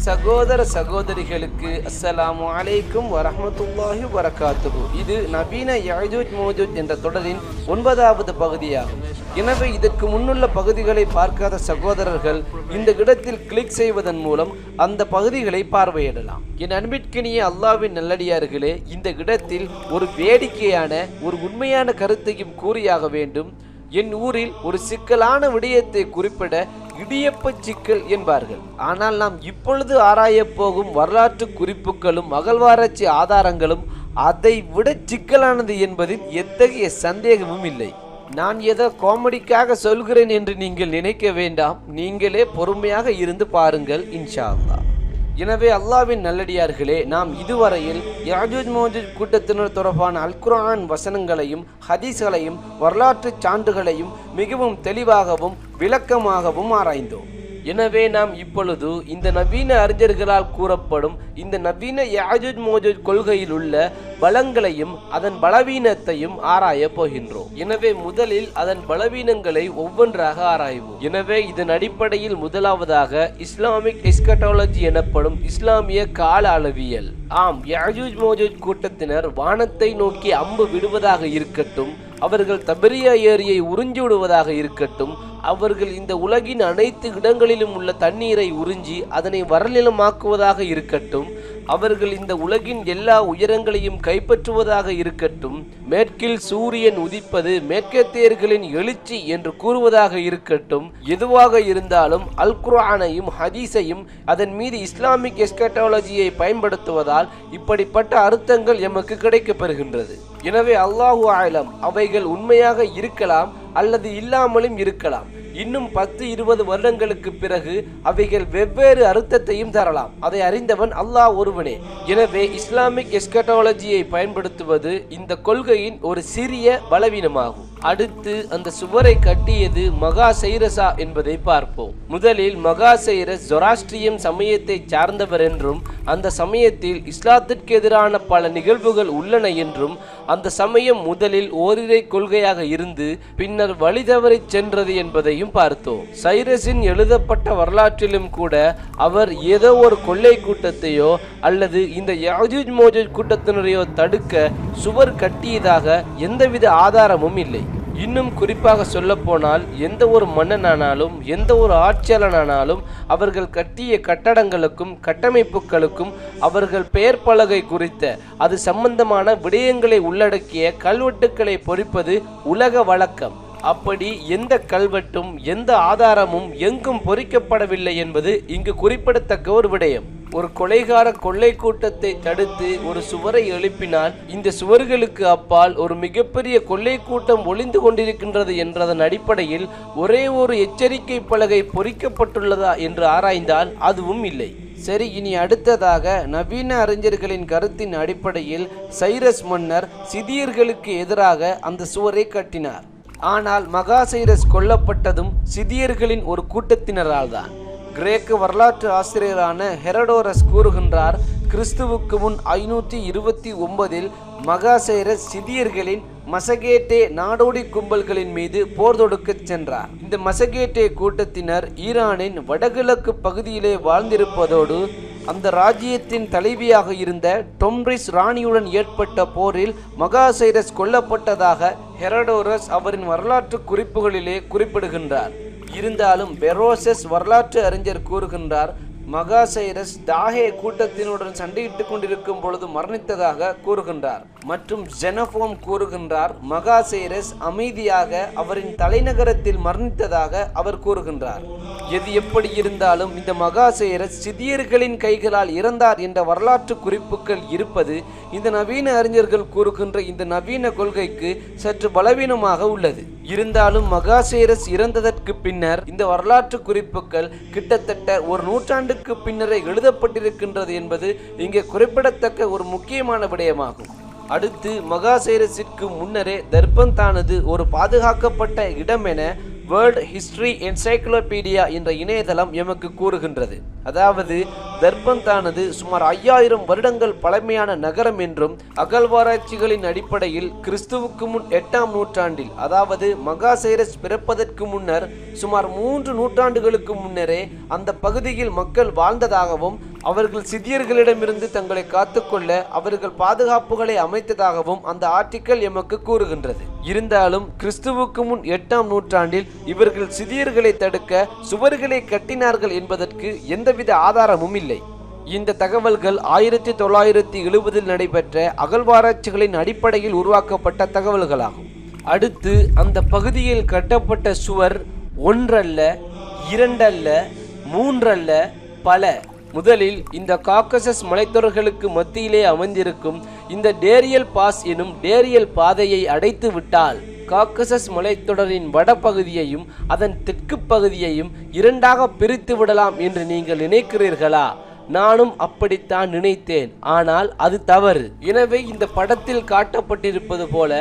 சகோதர சகோதரிகளுக்கு அஸ்ஸலாமு அலைக்கும் வரஹ்மத்துல்லாஹி வபரகாத்துஹு. இது நவீன யஜூஜ் மௌஜூஜ் என்ற தொடரின் 9வது பகுதியாகும். எனவே இதற்கு முன்னுள்ள பகுதிகளை பார்க்காத சகோதரர்கள் இந்த இடத்தில் கிளிக் செய்வதன் மூலம் அந்த பகுதிகளை பார்வையிடலாம். என் அன்பிற்கினிய அல்லாஹ்வின் நல்லடியார்களே, இந்த இடத்தில் ஒரு வேடிக்கையான ஒரு உண்மையான கருத்தையும் கூறியாக வேண்டும். என் ஊரில் ஒரு சிக்கலான விடயத்தை குறிப்பிட இடியப்ப சிக்கல் என்பார்கள். ஆனால் நாம் இப்பொழுது ஆராய போகும் வரலாற்று குறிப்புகளும் அகழ்வாராய்ச்சி ஆதாரங்களும் அதை விட சிக்கலானது என்பதில் எத்தகைய சந்தேகமும் இல்லை. நான் ஏதோ காமெடிக்காக சொல்கிறேன் என்று நீங்கள் நினைக்க வேண்டாம். நீங்களே பொறுமையாக இருந்து பாருங்கள் இன்ஷா அல்லாஹ். எனவே அல்லாஹ்வின் நல்லடியார்களே, நாம் இதுவரையில் யஜூஜ் மௌஜூஜ் கூட்டத்தினர் தொடர்பான அல் குர்ஆன் வசனங்களையும் ஹதீஸ்களையும் வரலாற்று சான்றுகளையும் மிகவும் தெளிவாகவும் விளக்கமாகவும் ஆராய்ந்தோம். எனவே நாம் இப்பொழுது இந்த நவீன அறிஞர்களால் கூறப்படும் இந்த நவீன யஜூஜ் மௌஜூஜ் கொள்கையில் உள்ள பலங்களையும் அதன் பலவீனத்தையும் ஆராய போகின்றோம். எனவே முதலில் அதன் பலவீனங்களை ஒவ்வொன்றாக ஆராய்வோம். எனவே இதன் அடிப்படையில் முதலாவதாக இஸ்லாமிக் எஸ்கட்டாலஜி எனப்படும் இஸ்லாமிய கால அளவியல். ஆம், யஜூஜ் மௌஜூஜ் கூட்டத்தினர் வானத்தை நோக்கி அம்பு விடுவதாக இருக்கட்டும், அவர்கள் தபரியா ஏரியை உறிஞ்சி விடுவதாக இருக்கட்டும், அவர்கள் இந்த உலகின் அனைத்து இடங்களிலும் உள்ள தண்ணீரை உறிஞ்சி அதனை வறநிலமாக்குவதாக இருக்கட்டும், அவர்கள் இந்த உலகின் எல்லா உயரங்களையும் கைப்பற்றுவதாக இருக்கட்டும், மேற்கில் சூரியன் உதிப்பது மேற்கத்தியர்களின் எழுச்சி என்று கூறுவதாக இருக்கட்டும், எதுவாக இருந்தாலும் அல் குர்ஆனையும் ஹதீஸையும் அதன் மீது இஸ்லாமிக் எஸ்கட்டாலஜியை பயன்படுத்துவதால் இப்படிப்பட்ட அர்த்தங்கள் எமக்கு கிடைக்கப்பெறுகின்றது. எனவே அல்லாஹு ஆலம், அவைகள் உண்மையாக இருக்கலாம் அல்லது இல்லாமலும் இருக்கலாம். இன்னும் 10-20 வருடங்களுக்கு பிறகு அவைகள் வெவ்வேறு அர்த்தத்தையும் தரலாம். அதை அறிந்தவன் அல்லாஹ் ஒருவனே. எனவே இஸ்லாமிக் எஸ்கட்டாலஜியை பயன்படுத்துவது இந்த கொள்கையின் ஒரு சிறிய பலவீனமாகும். அடுத்து அந்த சுவரை கட்டியது மகா சைரஸா என்பதை பார்ப்போம். முதலில் மகா சைரஸ் ஜொராஸ்ட்ரியம் சமயத்தை சார்ந்தவர் என்றும் அந்த சமயத்தில் இஸ்லாத்திற்கு எதிரான பல நிகழ்வுகள் உள்ளன என்றும் அந்த சமயம் முதலில் ஓரிரை கொள்கையாக இருந்து பின்னர் வழிதவறி சென்றது என்பதையும் பார்த்தோம். சைரஸின் எழுதப்பட்ட வரலாற்றிலும் கூட அவர் ஏதோ ஒரு கொள்ளை கூட்டத்தையோ அல்லது இந்த யஜூஜ் மௌஜூஜ் கூட்டத்தினரையோ தடுக்க சுவர் கட்டியதாக எந்தவித ஆதாரமும் இல்லை. இன்னும் குறிப்பாக சொல்ல போனால் எந்த ஒரு மன்னனானாலும் எந்த ஒரு ஆட்சியாளனானாலும் அவர்கள் கட்டிய கட்டடங்களுக்கும் கட்டமைப்புகளுக்கும் அவர்கள் பெயர் பலகை குறித்த அது சம்பந்தமான விடயங்களை உள்ளடக்கிய கல்வெட்டுக்களை பொறிப்பது உலக வழக்கம். அப்படி எந்த கல்வெட்டும் எந்த ஆதாரமும் எங்கும் பொறிக்கப்படவில்லை என்பது இங்கு குறிப்பிடத்தக்க ஒரு விடயம். ஒரு கொலைகார கொள்ளை கூட்டத்தை தடுத்து ஒரு சுவரை எழுப்பினால் இந்த சுவர்களுக்கு அப்பால் ஒரு மிகப்பெரிய கொள்ளை கூட்டம் ஒளிந்து கொண்டிருக்கின்றது என்றதன் அடிப்படையில் ஒரே ஒரு எச்சரிக்கை பலகை பொறிக்கப்பட்டுள்ளதா என்று ஆராய்ந்தால் அதுவும் இல்லை. சரி, இனி அடுத்ததாக நவீன அறிஞர்களின் கருத்தின் அடிப்படையில் சைரஸ் மன்னர் சிதியர்களுக்கு எதிராக அந்த சுவரை கட்டினார். ஆனால் மகா சைரஸ் கொல்லப்பட்டதும் சிதியர்களின் ஒரு கூட்டத்தினரால் தான். கிரேக்க வரலாற்று ஆசிரியரான ஹெரோடோரஸ் கூறுகின்றார், கிறிஸ்துவுக்கு முன் 529 மகா சைரஸ் சிதியர்களின் மசகேட்டே நாடோடி கும்பல்களின் மீது போர் தொடுக்க சென்றார். இந்த மசகேட்டே கூட்டத்தினர் ஈரானின் வடகிழக்கு பகுதியிலே வாழ்ந்திருப்பதோடு அந்த ராஜ்யத்தின் தலைவியாக இருந்த டொம்ரிஸ் ராணியுடன் ஏற்பட்ட போரில் மகா சைரஸ் கொல்லப்பட்டதாக ஹெரோடோரஸ் அவரின் வரலாற்று குறிப்புகளிலே குறிப்பிடுகின்றார். இருந்தாலும் பெரோசஸ் வரலாற்று அறிஞர் கூறுகின்றார், மகா சைரஸ் தாஹே கூட்டத்தினுடன் சண்டையிட்டுக் கொண்டிருக்கும் பொழுது மரணித்ததாக கூறுகின்றார். மற்றும் ஜெனபோம் கூறுகின்றார், மகா சைரஸ் அமைதியாக அவரின் தலைநகரத்தில் மரணித்ததாக அவர் கூறுகின்றார். எது எப்படி இருந்தாலும் இந்த மகா சைரஸ் சிதியர்களின் கைகளால் இறந்தார் என்ற வரலாற்று குறிப்புகள் இருப்பது இந்த நவீன அறிஞர்கள் கூறுகின்ற இந்த நவீன கொள்கைக்கு சற்று பலவீனமாக உள்ளது. இருந்தாலும் மகா சைரஸ் இறந்ததற்கு பின்னர் இந்த வரலாற்று குறிப்புகள் கிட்டத்தட்ட ஒரு நூற்றாண்டுக்கு பின்னரே எழுதப்பட்டிருக்கின்றது என்பது இங்கே குறிப்பிடத்தக்க ஒரு முக்கியமான விடயமாகும். அடுத்து மகா சைரஸிற்கு முன்னரே தர்பந்தானது ஒரு பாதுகாக்கப்பட்ட இடம் என வேர்ல்ட் ஹிஸ்டரி என்சைக்ளோபீடியா என்ற இணையதளம் எமக்கு கூறுகின்றது. அதாவது தர்பந்தானது சுமார் 5000 வருடங்கள் பழமையான நகரம் என்றும் அகழ்வாராய்ச்சிகளின் அடிப்படையில் கிறிஸ்துவுக்கு முன் 8ஆம் நூற்றாண்டில், அதாவது மகா சைரஸ் பிறப்பதற்கு முன்னர் சுமார் 3 நூற்றாண்டுகளுக்கு முன்னரே அந்த பகுதியில் மக்கள் வாழ்ந்ததாகவும் அவர்கள் சிதியர்களிடமிருந்து தங்களை காத்துக்கொள்ள அவர்கள் பாதுகாப்புகளை அமைத்ததாகவும் அந்த ஆர்டிக்கல் எமக்கு கூறுகின்றது. இருந்தாலும் கிறிஸ்துவுக்கு முன் 8ஆம் நூற்றாண்டில் இவர்கள் சிதியர்களை தடுக்க சுவர்களை கட்டினார்கள் என்பதற்கு எந்தவித ஆதாரமும் இல்லை. இந்த தகவல்கள் 1970 நடைபெற்ற அகழ்வாராய்ச்சிகளின் அடிப்படையில் உருவாக்கப்பட்ட தகவல்களாகும். அடுத்து அந்த பகுதியில் கட்டப்பட்ட சுவர் ஒன்றல்ல, இரண்டல்ல, மூன்றல்ல, பல. முதலில் இந்த காக்கசஸ் மலைத்தொடர்களுக்கு மத்தியிலே அமைந்திருக்கும் இந்த டேரியல் பாஸ் எனும் டேரியல் பாதையை அடைத்து விட்டால் காக்கசஸ் மலைத்தொடரின் வடபகுதியையும் அதன் தெற்கு பகுதியையும் இரண்டாக பிரித்து விடலாம் என்று நீங்கள் நினைக்கிறீர்களா? நானும் அப்படித்தான் நினைத்தேன். ஆனால் அது தவறு. எனவே இந்த படத்தில் காட்டப்பட்டிருப்பது போல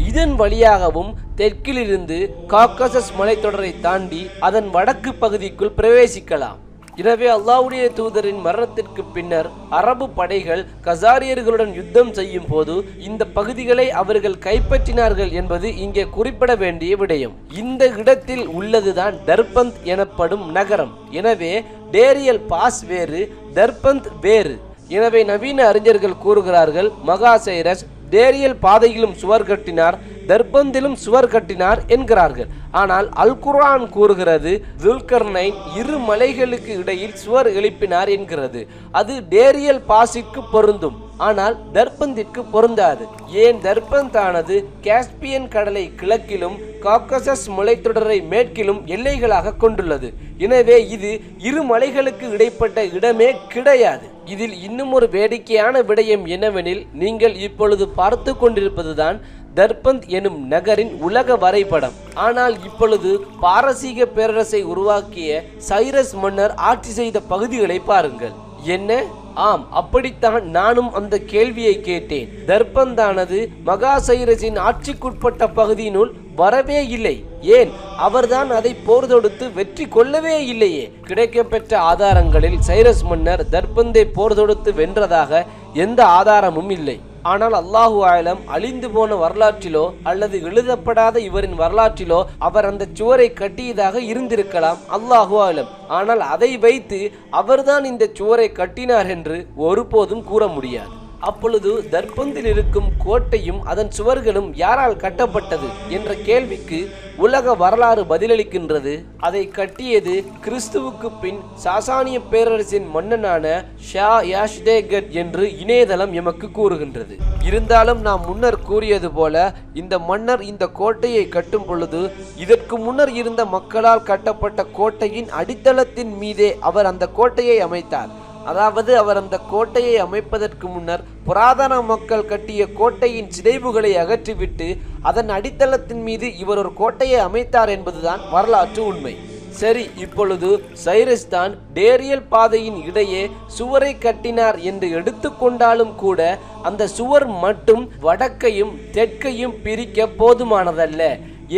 இதன் வழியாகவும் தெற்கிலிருந்து காக்கசஸ் மலைத்தொடரை தாண்டி அதன் வடக்கு பகுதிக்குள் பிரவேசிக்கலாம். எனவே அல்லாஹ்வுடைய தூதரின் மரணத்திற்கு பின்னர் அரபு படைகள் கசாரியர்களுடன் யுத்தம் செய்யும் போது இந்த பகுதிகளை அவர்கள் கைப்பற்றினார்கள் என்பது இங்கே குறிப்பிட வேண்டிய விடயம். இந்த இடத்தில் உள்ளதுதான் தர்பந்த் எனப்படும் நகரம். எனவே டேரியல் பாஸ் வேறு, தர்பந்த் வேறு. எனவே நவீன அறிஞர்கள் கூறுகிறார்கள், மகா சைரஸ் டேரியல் பாதையிலும் சுவர் கட்டினார், தர்பந்திலும் சுவர் கட்டினார் என்கிறார்கள். ஆனால் அல் குர்ஆன் கூறுகிறது துல்கர்னைன் 2 மலைகளுக்கு இடையில் சுவர் எழுப்பினார் என்கிறது. அது டேரியல் பாஸிற்கு பொருந்தும், ஆனால் தர்பந்திற்கு பொருந்தாது. ஏன்? தர்பந்த் ஆனது காஸ்பியன் கடலை கிழக்கிலும் காக்கசஸ் மலைத்தொடரை மேற்கிலும் எல்லைகளாக கொண்டுள்ளது. எனவே இது 2 மலைகளுக்கு இடைப்பட்ட இடமே கிடையாது. இதில் இன்னும் ஒரு வேடிக்கையான விடயம் என்னவெனில், நீங்கள் இப்பொழுது பார்த்து கொண்டிருப்பதுதான் தர்பந்த் எனும் நகரின் உலக வரைபடம். ஆனால் இப்பொழுது பாரசீக பேரரசை உருவாக்கிய சைரஸ் மன்னர் ஆட்சி செய்த பகுதிகளை பாருங்கள். என்ன? ஆம், அப்படித்தான் நானும் அந்த கேள்வியை கேட்டேன். தர்பந்தானது மகா சைரஸின் ஆட்சிக்குட்பட்ட பகுதியினுள் வரவே இல்லை. ஏன்? அவர்தான் அதை போர் தொடுத்து வெற்றி கொள்ளவே இல்லையே. கிடைக்கப்பெற்ற ஆதாரங்களில் சைரஸ் மன்னர் தர்பந்தை போர் தொடுத்து வென்றதாக எந்த ஆதாரமும் இல்லை. ஆனால் அல்லாஹு ஆலம் அழிந்து போன வரலாற்றிலோ அல்லது எழுதப்படாத இவரின் வரலாற்றிலோ அவர் அந்த சுவரை கட்டியதாக இருந்திருக்கலாம், அல்லாஹு ஆலம். ஆனால் அதை வைத்து அவர்தான் இந்த சுவரை கட்டினார் என்று ஒருபோதும் கூற முடியாது. அப்பொழுது தர்பந்தில் இருக்கும் கோட்டையும் அதன் சுவர்களும் யாரால் கட்டப்பட்டது என்ற கேள்விக்கு உலக வரலாறு பதிலளிக்கின்றது. அதை கட்டியது கிறிஸ்துவுக்கு பின் சாசானிய பேரரசின் மன்னனான ஷா யாஷ்டேகட் என்று இணையதளம் எமக்கு கூறுகின்றது. இருந்தாலும் நாம் முன்னர் கூறியது போல இந்த மன்னர் இந்த கோட்டையை கட்டும் பொழுது இதற்கு முன்னர் இருந்த மக்களால் கட்டப்பட்ட கோட்டையின் அடித்தளத்தின் மீதே அவர் அந்த கோட்டையை அமைத்தார். அதாவது அவர் அந்த கோட்டையை அமைப்பதற்கு முன்னர் புராதன மக்கள் கட்டிய கோட்டையின் சிதைவுகளை அகற்றிவிட்டு அதன் அடித்தளத்தின் மீது இவர் ஒரு கோட்டையை அமைத்தார் என்பதுதான் வரலாற்று உண்மை. சரி, இப்பொழுது சைரஸ் தான் டேரியல் பாதையின் இடையே சுவரை கட்டினார் என்று எடுத்துக்கொண்டாலும் கூட அந்த சுவர் மட்டும் வடக்கையும் தெற்கையும் பிரிக்க போதுமானதல்ல.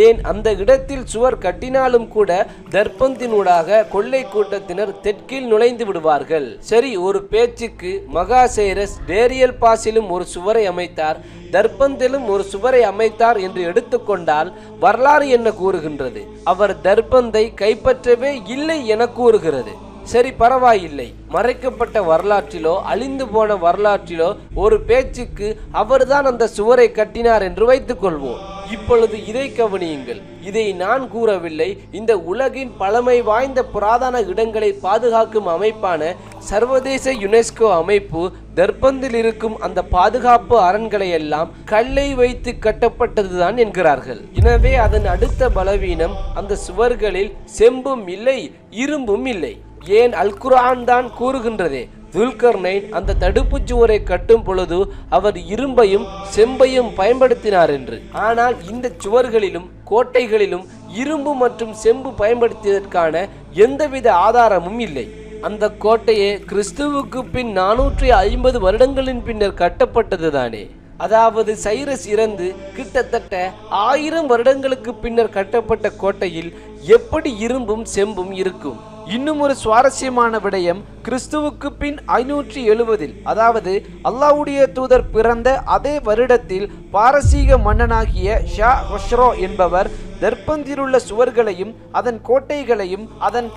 ஏன்? அந்த இடத்தில் சுவர் கட்டினாலும் கூட தர்பந்தினூடாக கொள்ளை கூட்டத்தினர் தெற்கில் நுழைந்து விடுவார்கள். சரி, ஒரு பேச்சுக்கு மகா சைரஸ் டேரியல் பாஸிலும் ஒரு சுவரை அமைத்தார், தர்பந்திலும் ஒரு சுவரை அமைத்தார் என்று எடுத்துக்கொண்டால் வரலாறு என்ன கூறுகின்றது? அவர் தர்பந்தை கைப்பற்றவே இல்லை என கூறுகிறது. சரி, பரவாயில்லை. மறைக்கப்பட்ட வரலாற்றிலோ அழிந்து போன வரலாற்றிலோ ஒரு பேச்சுக்கு அவர்தான் அந்த சுவரை கட்டினார் என்று வைத்துக் கொள்வோம். இப்பொழுது இதை கவனியுங்கள். இதை நான் கூறவில்லை. இந்த உலகின் பழமை வாய்ந்த புராதன இடங்களை பாதுகாக்கும் அமைப்பான சர்வதேச யுனெஸ்கோ அமைப்பு தர்பந்தில் இருக்கும் அந்த பாதுகாப்பு அரண்களை எல்லாம் கல்லை வைத்து கட்டப்பட்டதுதான் என்கிறார்கள். எனவே அதன் அடுத்த பலவீனம் அந்த சுவர்களில் செம்பும் இல்லை, இரும்பும் இல்லை. ஏன்? அல் குர்ஆன் தான் கூறுகின்றதே, துல்கர்னைன் அந்த தடுப்பு சுவரை கட்டும் பொழுது அவர் இரும்பையும் செம்பையும் பயன்படுத்தினார் என்று. ஆனால் இந்த சுவர்களிலும் கோட்டைகளிலும் இரும்பு மற்றும் செம்பு பயன்படுத்தியதற்கான எந்தவித ஆதாரமும் இல்லை. அந்த கோட்டையே கிறிஸ்துவுக்கு பின் 450 வருடங்களின் பின்னர் கட்டப்பட்டது தானே. அதாவது சைரஸ் இறந்து கிட்டத்தட்ட 1000 வருடங்களுக்கு பின்னர் கட்டப்பட்ட கோட்டையில் எப்படி இரும்பும் செம்பும் இருக்கும்? இன்னும் ஒரு சுவாரஸ்யமான விடயம், கிறிஸ்துவுக்கு பின் 570 அதாவது அல்லாஹ்வுடைய தூதர் பிறந்த அதே வருடத்தில் பாரசீக மன்னனாகிய ஷா ஹொஸ்ரோ என்பவர் தர்பந்திலுள்ள சுவர்களையும் அதன்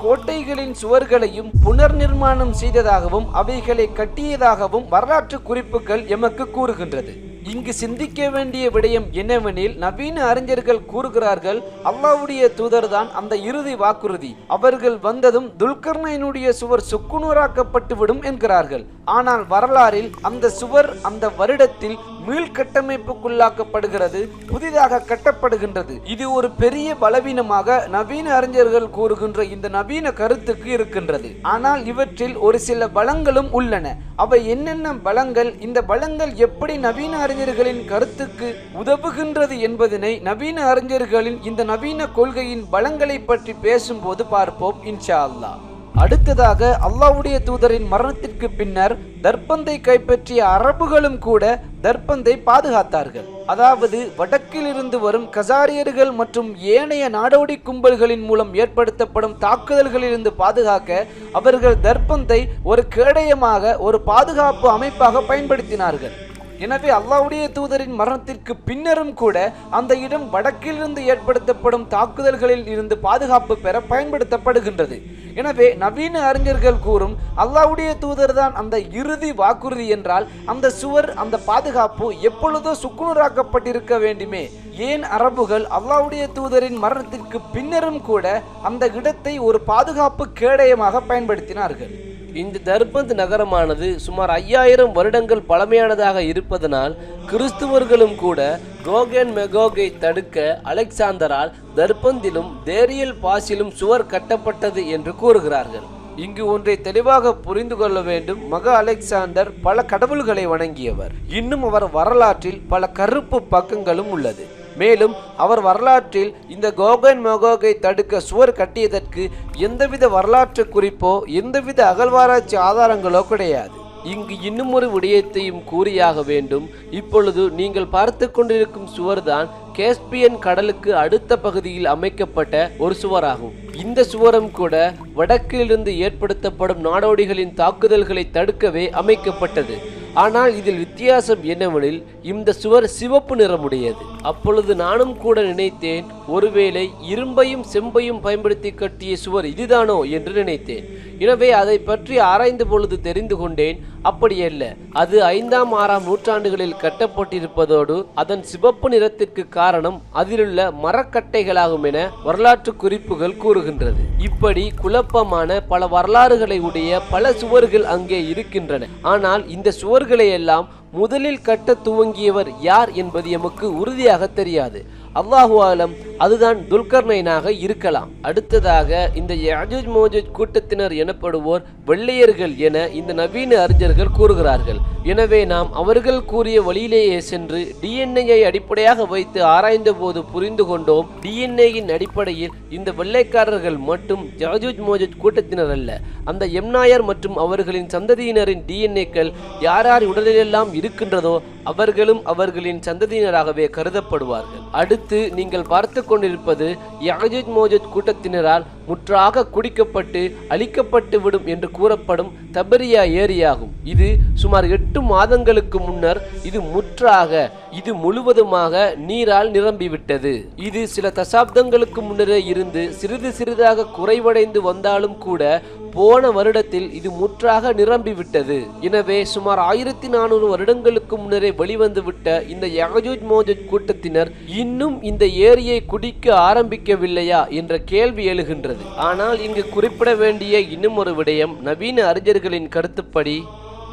கோட்டைகளின் சுவர்களையும் புனர் நிர்மாணம் செய்ததாகவும் அவைகளை கட்டியதாகவும் வரலாற்று குறிப்புகள் எமக்கு கூறுகின்றது. இங்கு சிந்திக்க வேண்டிய விடயம் என்னவெனில், நவீன அறிஞர்கள் கூறுகிறார்கள், அல்லாஹ்வுடைய தூதர்தான் அந்த இறுதி வாக்குறுதி. அவர்கள் வந்ததும் துல்கர்னைனுடைய சுவர் சுக்குநூறாக்கப்பட்டு விடும் என்கிறார்கள். ஆனால் வரலாறில் அந்த சுவர் அந்த வருடத்தில் மீள்கட்டமைப்புக்குள்ளாக்கப்படுகிறது, புதிதாக கட்டப்படுகின்றது. இது ஒரு பெரிய பலவீனமாக நவீன அறிஞர்கள் கூறுகின்ற இந்த நவீன கருத்துக்கு இருக்கின்றது. ஆனால் இவற்றில் ஒரு சில பலங்களும் உள்ளன. அவை என்னென்ன பலங்கள், இந்த பலங்கள் எப்படி நவீன அறிஞர்களின் கருத்துக்கு உதவுகின்றது என்பதனை நவீன அறிஞர்களின் இந்த நவீன கொள்கையின் பலங்களை பற்றி பேசும்போது பார்ப்போம் இன்ஷா அல்லாஹ். அடுத்ததாக, அல்லாஹ்வுடைய தூதரின் மரணத்திற்கு பின்னர் தர்பந்தை கைப்பற்றிய அரபுகளும் கூட தர்பந்தை பாதுகாத்தார்கள். அதாவது வடக்கில் இருந்து வரும் கசாரியர்கள் மற்றும் ஏனைய நாடோடி கும்பல்களின் மூலம் ஏற்படுத்தப்படும் தாக்குதல்களிலிருந்து பாதுகாக்க அவர்கள் தர்பந்தை ஒரு கேடயமாக, ஒரு பாதுகாப்பு அமைப்பாக பயன்படுத்தினார்கள். எனவே அல்லாஹ்வுடைய தூதரின் மரணத்திற்கு பின்னரும் கூட அந்த இடம் வடக்கிலிருந்து ஏற்படுத்தப்படும் தாக்குதல்களில் இருந்து பாதுகாப்பு பெற பயன்படுத்தப்படுகின்றது. எனவே நவீன அறிஞர்கள் கூறும் அல்லாஹ்வுடைய தூதர் தான் அந்த இறுதி வாக்குறுதி என்றால், அந்த சுவர், அந்த பாதுகாப்பு எப்பொழுதோ சுக்குநூறாக்கப்பட்டிருக்க வேண்டுமே. ஏன் அரபுகள் அல்லாஹ்வுடைய தூதரின் மரணத்திற்கு பின்னரும் கூட அந்த இடத்தை ஒரு பாதுகாப்பு கேடயமாக பயன்படுத்தினார்கள்? இந்த தர்பந்த் நகரமானது சுமார் 5000 வருடங்கள் பழமையானதாக இருப்பதனால் கிறிஸ்துவர்களும் கூட கோகன் மெகோகை தடுக்க அலெக்சாந்தரால் தர்பந்திலும் தேரியல் பாஸிலும் சுவர் கட்டப்பட்டது என்று கூறுகிறார்கள். இங்கு ஒன்றை தெளிவாக புரிந்து கொள்ள வேண்டும். மகா அலெக்சாண்டர் பல கடவுள்களை வணங்கியவர். இன்னும் அவர் வரலாற்றில் பல கருப்பு பக்கங்களும் உள்ளது. மேலும் அவர் வரலாற்றில் இந்த கோகன் மெகோகை தடுக்க சுவர் கட்டியதற்கு எந்தவித வரலாற்று குறிப்போ எந்தவித அகழ்வாராய்ச்சி ஆதாரங்களோ கிடையாது. இங்கு இன்னும் ஒரு விடயத்தையும் கூறியாக வேண்டும். இப்பொழுது நீங்கள் பார்த்து கொண்டிருக்கும் சுவர்தான் கேஸ்பியன் கடலுக்கு அடுத்த பகுதியில் அமைக்கப்பட்ட ஒரு சுவராகும். இந்த சுவரம் கூட வடக்கிலிருந்து ஏற்படுத்தப்படும் நாடோடிகளின் தாக்குதல்களை தடுக்கவே அமைக்கப்பட்டது. ஆனால் இதில் வித்தியாசம் என்னவெனில், இந்த சுவர் சிவப்பு நிறமுடையது. அப்பொழுது நானும் கூட நினைத்தேன், ஒருவேளை இரும்பையும் செம்பையும் பயன்படுத்தி கட்டிய சுவர் இதுதானோ என்று நினைத்தேன். எனவே அதை பற்றி ஆராய்ந்த பொழுது தெரிந்து கொண்டேன், அப்படியல்ல. அது 5ஆம் 6ஆம் நூற்றாண்டுகளில் கட்டப்பட்டிருப்பதோடு அதன் சிவப்பு நிறத்திற்கு காரணம் அதிலுள்ள மரக்கட்டைகளாகும் என வரலாற்று குறிப்புகள் கூறுகின்றது. இப்படி குழப்பமான பல வரலாறுகளை உடைய பல சுவர்கள் அங்கே இருக்கின்றன. ஆனால் இந்த சுவர்களை எல்லாம் முதலில் கட்ட துவங்கியவர் யார் என்பது எமக்கு உறுதியாக தெரியாது. அல்லாஹு ஆலம், அதுதான் துல்கர்னைனாக இருக்கலாம். அடுத்ததாக, இந்த யஜூஜ் மோஜூஜ் கூட்டத்தினர் எனப்படுவோர் வெள்ளையர்கள் என இந்த நவீன அறிஞர்கள் கூறுகிறார்கள். எனவே நாம் அவர்கள் கூறிய வழியிலேயே சென்று டிஎன்ஏயை அடிப்படையாக வைத்து ஆராய்ந்த போது புரிந்து கொண்டோம், டிஎன்ஏயின் அடிப்படையில் இந்த வெள்ளைக்காரர்கள் மட்டும் யஜூஜ் மோஜூஜ் கூட்டத்தினர் அல்ல. அந்த எம்நாயர் மற்றும் அவர்களின் சந்ததியினரின் டிஎன்ஏக்கள் யார் யார் உடலிலெல்லாம் இருக்கின்றதோ அவர்களும் அவர்களின் சந்ததியினராகவே கருதப்படுவார்கள். அடுத்து நீங்கள் பார்த்து கொண்டிருப்பது யஜூஜ் மோஜூஜ் கூட்டத்தினரால் முற்றாக குடிக்கப்பட்டு அழிக்கப்பட்டு விடும் என்று கூறப்படும் தபரியா ஏரியாகும். இது சுமார் 8 மாதங்களுக்கு முன்னர் இது முழுவதுமாக நீரால் நிரம்பிவிட்டது. இது சில தசாப்தங்களுக்கு முன்னரே இருந்து சிறிது சிறிதாக குறைவடைந்து வந்தாலும் கூட போன வருடத்தில் இது முற்றாக நிரம்பிவிட்டது. எனவே சுமார் 1400 வருடங்களுக்கு முன்னரே வெளிவந்து விட்ட இந்த யஜூஜ் மோஜூஜ் கூட்டத்தினர் இன்னும் இந்த ஏரியை குடிக்க ஆரம்பிக்கவில்லையா என்ற கேள்வி எழுகின்றது. ஆனால் இங்கு குறிப்பிட வேண்டிய இன்னும் ஒரு விடயம், நவீன அறிஞர்களின் கருத்துப்படி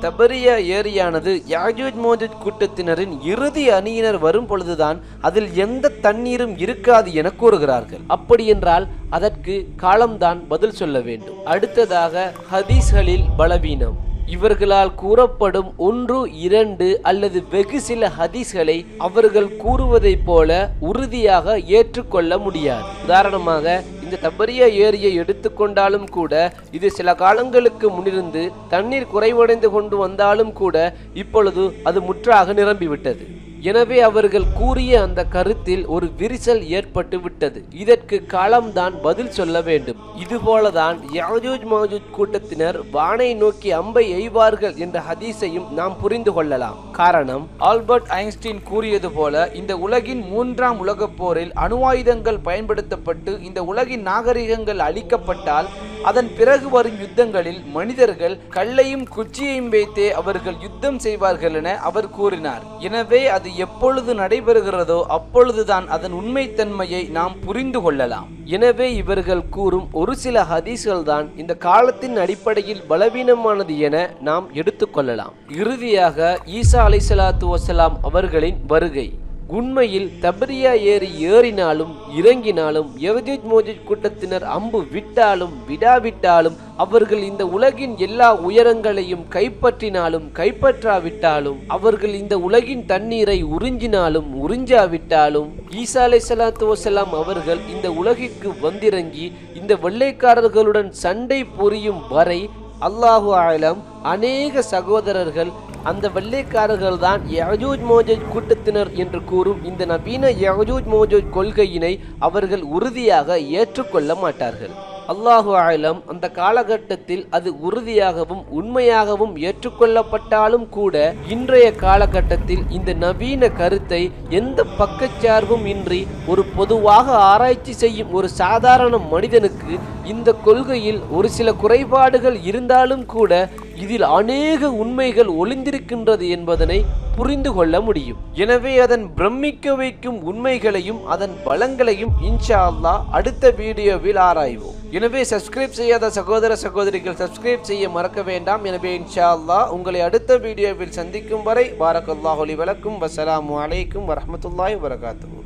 தபரியா ஏரியானது யஜூஜ் மோஜூஜ் கூட்டத்தினரின் இறுதி அணியினர் வரும் பொழுதுதான் அதில் எந்த தண்ணீரும் இருக்காது என கூறுகிறார்கள். அப்படி என்றால் அதற்கு காலம்தான் பதில் சொல்ல வேண்டும். அடுத்ததாக, ஹதீஸ்களில் பலவீனம். இவர்களால் கூறப்படும் 1, 2 அல்லது வெகு சில ஹதீஸ்களை அவர்கள் கூறுவதைப் போல உறுதியாக ஏற்றுக்கொள்ள முடியாது. உதாரணமாக, இந்த தபரியா ஏரியை எடுத்துக்கொண்டாலும் கூட இது சில காலங்களுக்கு முன்னிருந்து தண்ணீர் குறைவடைந்து கொண்டு வந்தாலும் கூட இப்பொழுது அது முற்றாக நிரம்பிவிட்டது. எனவே அவர்கள் கூறிய அந்த கருத்தில் ஒரு விரிசல் ஏற்பட்டு விட்டது. இதற்கு காலம்தான் பதில் சொல்ல வேண்டும். இதுபோலதான் யஜூஜ் மஜூஜ் கூட்டத்தினர் வானை நோக்கி அம்பை எய்வார்கள் என்ற ஹதீஸையும் நாம் புரிந்து கொள்ளலாம். காரணம், ஆல்பர்ட் ஐன்ஸ்டீன் கூறியது போல இந்த உலகின் 3ஆம் உலகப் போரில் அணு ஆயுதங்கள் பயன்படுத்தப்பட்டு இந்த உலகின் நாகரிகங்கள் அழிக்கப்பட்டால் அதன் பிறகு வரும் யுத்தங்களில் மனிதர்கள் கல்லையும் குச்சியையும் வைத்தே அவர்கள் யுத்தம் செய்வார்கள் என அவர் கூறினார். எனவே அது எப்பொழுது நடைபெறுகிறதோ அப்பொழுதுதான் அதன் உண்மைத்தன்மையை நாம் புரிந்து கொள்ளலாம். எனவே இவர்கள் கூறும் ஒரு சில ஹதீஸ்கள் தான் இந்த காலத்தின் அடிப்படையில் பலவீனமானது என நாம் எடுத்துக்கொள்ளலாம். இறுதியாக ஈசா அலைஹிஸ்ஸலாத்து வஸ்ஸலாம் அவர்களின் வருகை. உண்மையில் தபரியா ஏறி ஏறினாலும் இறங்கினாலும் யஜூஜ் மஜூஜ் கூட்டத்தினர் அம்பு விட்டாலும் விடாவிட்டாலும் அவர்கள் இந்த உலகின் எல்லா உயரங்களையும் கைப்பற்றினாலும் கைப்பற்றாவிட்டாலும் அவர்கள் இந்த உலகின் தண்ணீரை உறிஞ்சினாலும் உறிஞ்சாவிட்டாலும் ஈசா அலைஹிஸ்ஸலாத்து வஸ்ஸலாம் அவர்கள் இந்த உலகிற்கு வந்திறங்கி இந்த வெள்ளைக்காரர்களுடன் சண்டை புரியும் வரை அல்லாஹு ஆலம் அநேக சகோதரர்கள் அந்த வெள்ளைக்காரர்கள் தான் யஜூஜ் மஜூஜ் கூட்டத்தினர் என்று கூறும் இந்த நவீன யஜூஜ் மஜூஜ் கொள்கையினை அவர்கள் உறுதியாக ஏற்றுக்கொள்ள மாட்டார்கள். அல்லாஹு ஆலம் அந்த காலகட்டத்தில் அது உறுதியாகவும் உண்மையாகவும் ஏற்றுக்கொள்ளப்பட்டாலும் கூட இன்றைய காலகட்டத்தில் இந்த நவீன கருத்தை எந்த பக்கச்சார்பும் இன்றி ஒரு பொதுவாக ஆராய்ச்சி செய்யும் ஒரு சாதாரண மனிதனுக்கு இந்த கொள்கையில் ஒரு சில குறைபாடுகள் இருந்தாலும் கூட இதில் அநேக உண்மைகள் ஒளிந்திருக்கின்றது என்பதனை புரிந்து கொள்ள முடியும். எனவே அதன் பிரமிக்க வைக்கும் உண்மைகளையும் அதன் பலங்களையும் இன்ஷா அல்லாஹ் அடுத்த வீடியோவில் ஆராய்வோம். எனவே சப்ஸ்கிரைப் செய்யாத சகோதர சகோதரிகள் சப்ஸ்கிரைப் செய்ய மறக்க வேண்டாம். எனவே இன்ஷா அல்லாஹ் உங்களை அடுத்த வீடியோவில் சந்திக்கும் வரை பாரக்கல்லாஹு லி வலக்கும். வஸ்ஸலாமு அலைக்கும் வரஹ்மத்துல்லாஹி வபரகாத்துஹு.